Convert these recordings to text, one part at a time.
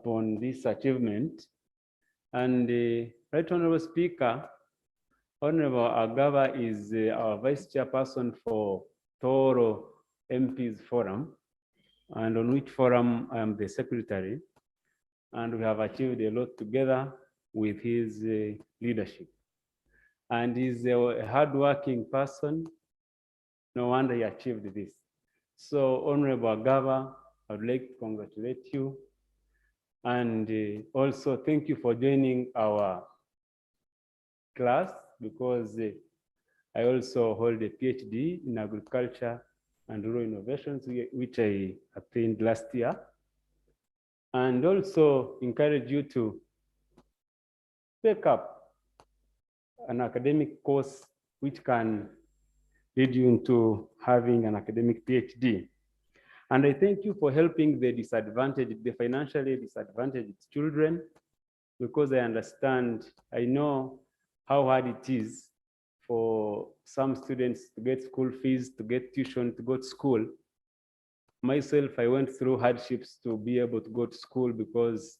upon this achievement. And Right Honorable Speaker, Honorable Agaba is our Vice Chairperson for Toro MPs Forum, and on which forum I am the Secretary, and we have achieved a lot together with his leadership. And he's a hardworking person. No wonder he achieved this. So, Honorable Agaba, I would like to congratulate you. And also thank you for joining our class, because I also hold a PhD in agriculture and rural innovations, which I attained last year. And also encourage you to take up an academic course which can lead you into having an academic PhD. And I thank you for helping the disadvantaged, the financially disadvantaged children, because I understand, I know how hard it is for some students to get school fees, to get tuition, to go to school. Myself, I went through hardships to be able to go to school because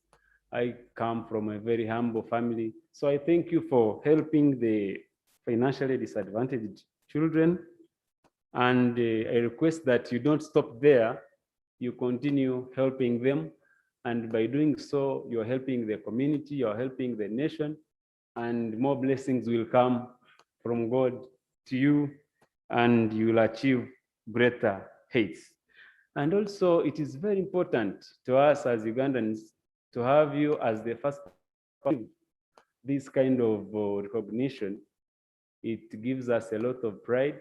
I come from a very humble family. So I thank you for helping the financially disadvantaged children. And I request that you don't stop there, you continue helping them. And by doing so, you're helping the community, you're helping the nation, and more blessings will come from God to you, and you will achieve greater heights. And also, it is very important to us as Ugandans to have you as the first this kind of recognition. It gives us a lot of pride.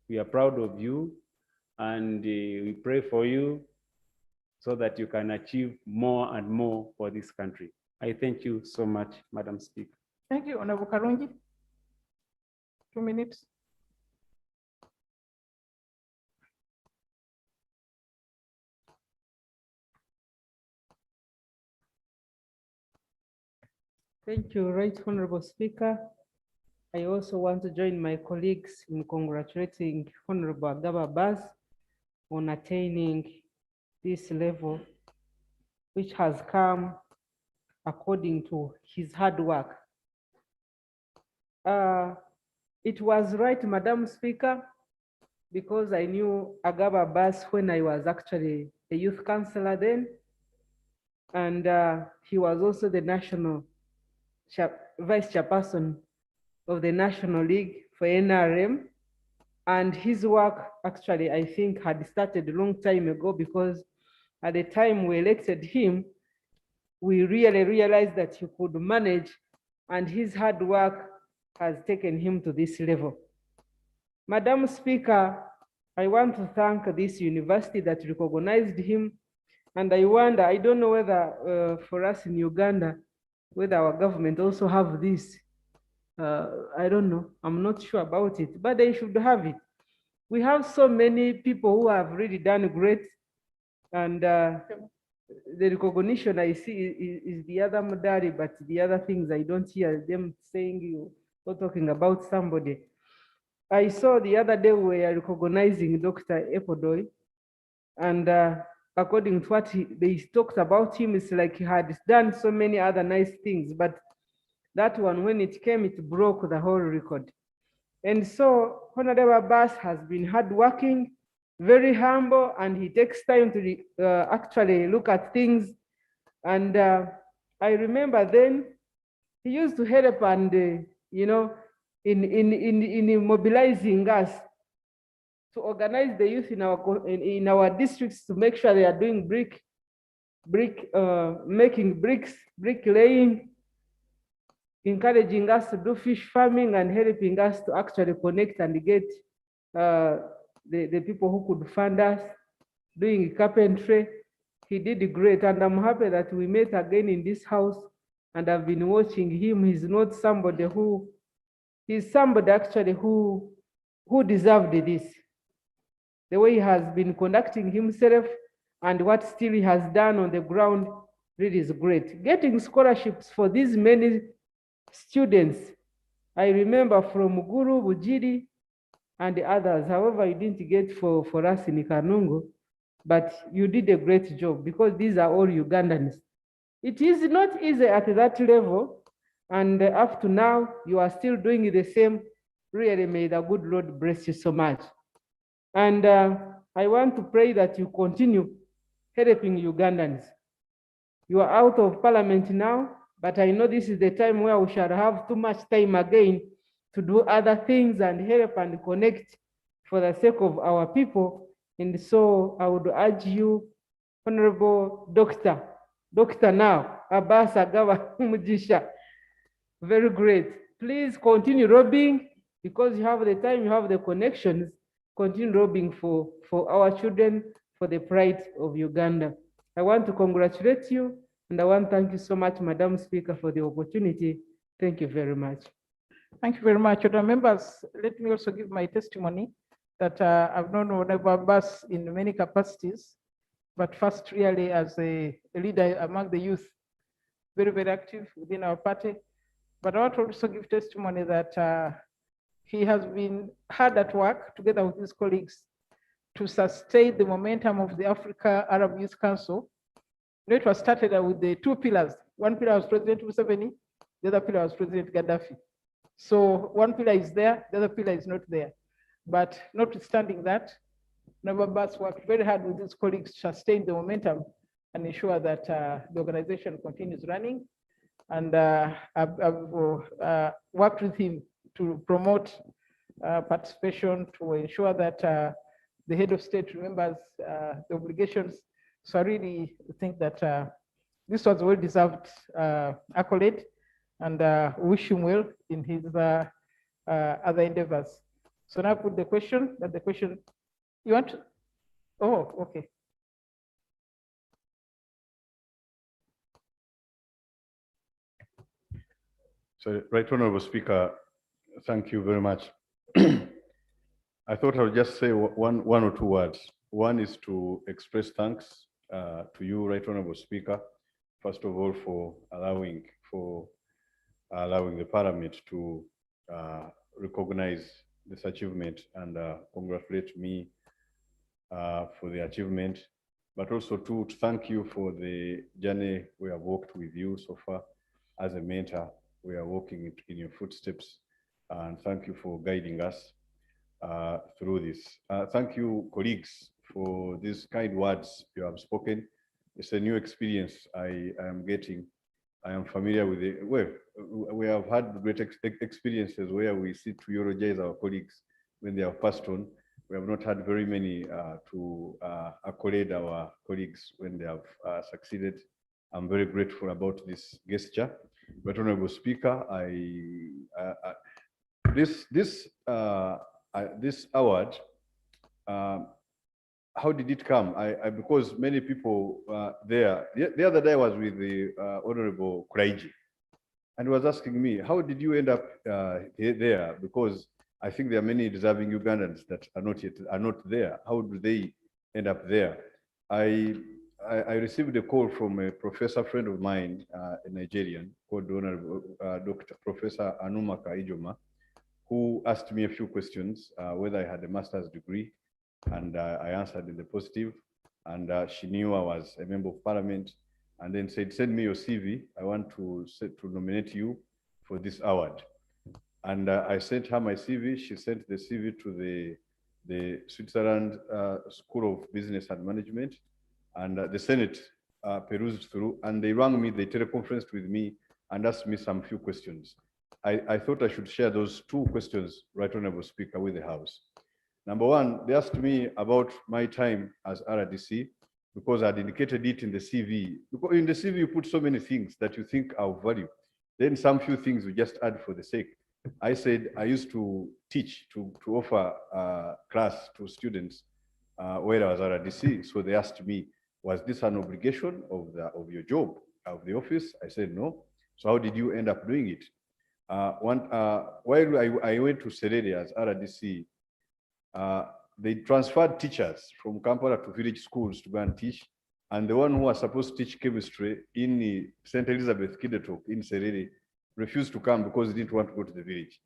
We are proud of you, and we pray for you so that you can achieve more and more for this country. I thank you so much, Madam Speaker. Thank you, Honorable Karungi. 2 minutes. Thank you, Right Honorable Speaker. I also want to join my colleagues in congratulating Honorable Agaba Bas on attaining this level, which has come according to his hard work. It was right, Madam Speaker, because I knew Agaba Bas when I was actually a youth councillor then, and he was also the national vice chairperson of the National League for NRM. And his work actually, I think, had started a long time ago, because at the time we elected him, we really realized that he could manage, and his hard work has taken him to this level. Madam Speaker, I want to thank this university that recognized him. And I wonder, I don't know whether for us in Uganda, whether our government also have this. I don't know, I'm not sure about it, but they should have it. We have so many people who have really done great, and the recognition I see is the other modality, but the other things I don't hear them saying you or talking about somebody. I saw the other day we were recognizing Dr. Epodoy, and according to what they talked about him, it's like he had done so many other nice things, but that one, when it came, it broke the whole record. And so Honorable Bas has been hardworking, very humble, and he takes time to actually look at things. And I remember then he used to help and, you know, in mobilizing us to organize the youth in our districts to make sure they are doing making bricks, bricklaying, encouraging us to do fish farming, and helping us to actually connect and get the people who could fund us, doing carpentry. He did great, and I'm happy that we met again in this house, and I've been watching him. He's not somebody he's somebody actually who deserved this. The way he has been conducting himself and what still he has done on the ground really is great. Getting scholarships for these many students, I remember from Guru, Bujiri, and the others. However, you didn't get for us in Kanungu, but you did a great job, because these are all Ugandans. It is not easy at that level, and up to now, you are still doing the same. Really, may the good Lord bless you so much. And I want to pray that you continue helping Ugandans. You are out of parliament now, but I know this is the time where we shall have too much time again to do other things and help and connect for the sake of our people. And so I would urge you, Honorable Doctor now, Abbas Agaba Mujisha, very great. Please continue lobbying because you have the time, you have the connections. Continue lobbying for our children, for the pride of Uganda. I want to congratulate you, and I want to thank you so much, Madam Speaker, for the opportunity. Thank you very much. Thank you very much. Other members, let me also give my testimony that I've known Honorable Abbas in many capacities, but first really as a leader among the youth, very, very active within our party. But I want to also give testimony that he has been hard at work together with his colleagues to sustain the momentum of the Africa Arab Youth Council. It was started with the two pillars. One pillar was President Museveni, the other pillar was President Gaddafi. So one pillar is there, the other pillar is not there. But notwithstanding that, Abbas worked very hard with his colleagues to sustain the momentum and ensure that the organization continues running. And I've worked with him to promote participation, to ensure that the head of state remembers the obligations. So I really think that this was a well-deserved accolade, and wish him well in his other endeavors. So now I put the question, that the question, you want to, oh, okay. So, Right Honorable Speaker, thank you very much. I thought I would just say one or two words. One is to express thanks to you, Right Honorable Speaker, first of all, for allowing the Parliament to recognize this achievement and congratulate me for the achievement, but also to thank you for the journey we have walked with you so far. As a mentor, we are walking in your footsteps, and thank you for guiding us through this. Thank you, colleagues, for these kind words you have spoken. It's a new experience I am getting. I am familiar with it. Well, we have had great experiences where we sit to eulogize our colleagues when they have passed on. We have not had very many to accolade our colleagues when they have succeeded. I'm very grateful about this gesture. But Honorable Speaker, this award, how did it come? Because many people there, the other day I was with the Honorable Kraiji, and was asking me, how did you end up there? Because I think there are many deserving Ugandans that are not there. How do they end up there? I received a call from a professor friend of mine, a Nigerian, called Honorable Dr. Professor Anumaka Ijoma, who asked me a few questions, whether I had a master's degree, and I answered in the positive, and she knew I was a member of parliament, and then said, send me your CV. I want to nominate you for this award. And I sent her my CV. She sent the CV to the Switzerland School of Business and Management, and the Senate perused through, and they rang me, they teleconferenced with me and asked me some few questions. I thought I should share those two questions, Right Honorable Speaker, with the House. Number one, they asked me about my time as RDC, because I'd indicated it in the CV. Because in the CV, you put so many things that you think are of value. Then some few things you just add for the sake. I said I used to teach, to offer class to students where I was RDC. So they asked me, was this an obligation of your job, of the office? I said no. So how did you end up doing it? While I went to Serere as RDC, they transferred teachers from Kampala to village schools to go and teach. And the one who was supposed to teach chemistry in St. Elizabeth Kidetok in Serere refused to come because he didn't want to go to the village.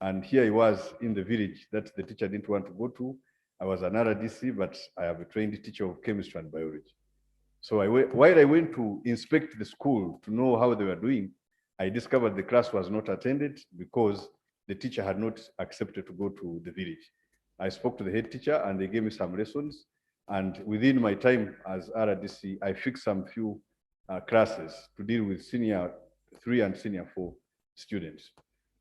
And here he was in the village that the teacher didn't want to go to. I was an RDC, but I have a trained teacher of chemistry and biology. So while I went to inspect the school to know how they were doing, I discovered the class was not attended because the teacher had not accepted to go to the village. I spoke to the head teacher and they gave me some lessons. And within my time as RDC, I fixed some few classes to deal with senior 3 and senior 4 students.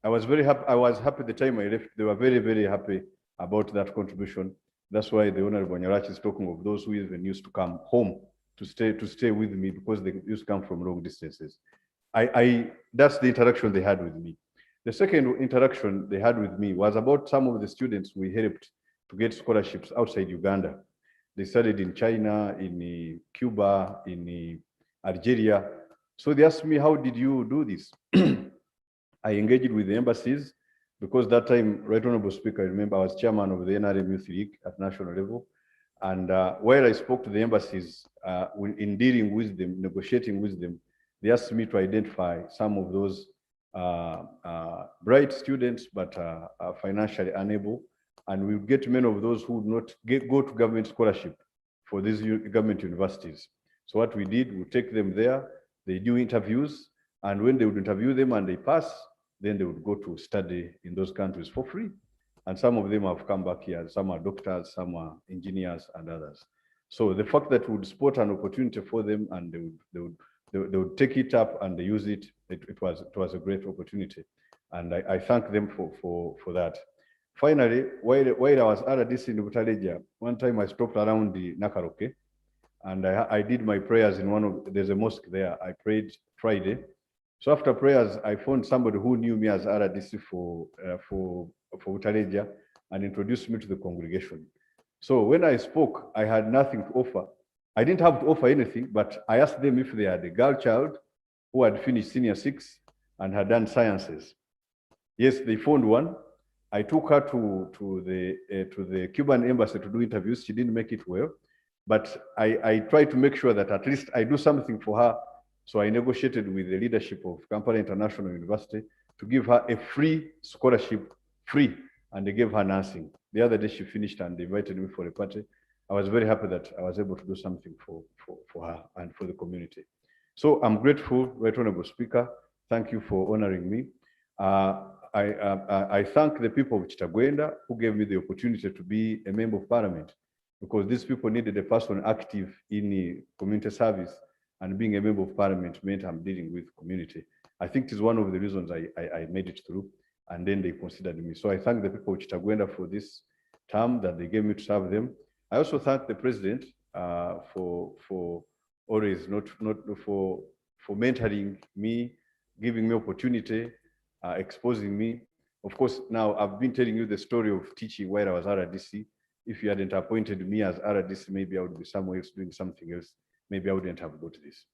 I was very happy. I was happy the time I left. They were very, very happy about that contribution. That's why the Honorable Nyarachi is talking of those who even used to come home to stay with me because they used to come from long distances. That's the interaction they had with me. The second interaction they had with me was about some of the students we helped to get scholarships outside Uganda. They studied in China, in Cuba, in Algeria. So they asked me, how did you do this? I engaged with the embassies because that time, Right Honorable Speaker, I remember I was chairman of the NRM Youth League at national level. And while I spoke to the embassies in dealing with them, negotiating with them, they asked me to identify some of those bright students, but financially unable. And we get many of those who would not go to government scholarship for these government universities. So what we did, we take them there, they do interviews, and when they would interview them and they pass, then they would go to study in those countries for free. And some of them have come back here. Some are doctors, some are engineers, and others. So the fact that we would spot an opportunity for them and they would take it up and they use it, it was a great opportunity. And I thank them for that. Finally, while I was RDC in Butaleja, one time I stopped around the Nakaroke and I did my prayers in there's a mosque there. I prayed Friday. So after prayers, I found somebody who knew me as RDC for Butaleja and introduced me to the congregation. So when I spoke, I had nothing to offer. I didn't have to offer anything, but I asked them if they had a girl child who had finished senior 6 and had done sciences. Yes, they found one. I took her to the Cuban embassy to do interviews. She didn't make it well, but I tried to make sure that at least I do something for her. So I negotiated with the leadership of Kampala International University to give her a free scholarship, free, and they gave her nursing. The other day she finished and they invited me for a party. I was very happy that I was able to do something for her and for the community. So I'm grateful, Right Honorable Speaker. Thank you for honoring me. I thank the people of Chitagwenda who gave me the opportunity to be a member of parliament, because these people needed a person active in community service, and being a member of parliament meant I'm dealing with community. I think it is one of the reasons I made it through, and then they considered me. So I thank the people of Chitagwenda for this term that they gave me to serve them. I also thank the president for always for mentoring me, giving me opportunity, exposing me. Of course, now I've been telling you the story of teaching while I was RDC. If you hadn't appointed me as RDC, maybe I would be somewhere else doing something else. Maybe I wouldn't have got this.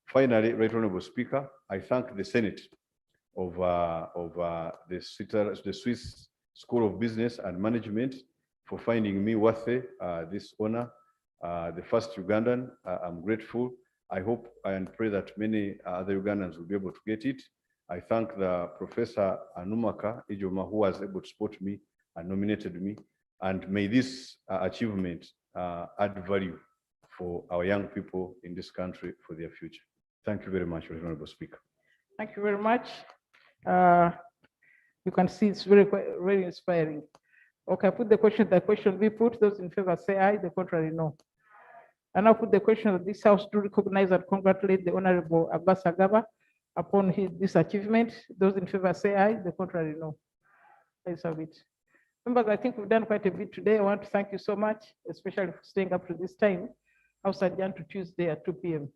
Finally, Right Honorable Speaker, I thank the Senate of the Swiss School of Business and Management for finding me worthy this honor, the first Ugandan. I'm grateful. I hope and pray that many other Ugandans will be able to get it. I thank the Professor Anumaka Ijoma, who was able to support me and nominated me. And may this achievement add value for our young people in this country for their future. Thank you very much, Honorable Speaker. Thank you very much. You can see it's very inspiring. Okay, I put the question be put. Those in favor say aye, the contrary no. And I put the question that this House to recognize and congratulate the Honorable Abbas Agaba upon this achievement. Those in favor say aye, the contrary no. Let's have it. Members, I think we've done quite a bit today. I want to thank you so much, especially for staying up to this time. House adjourned to Tuesday at 2 p.m.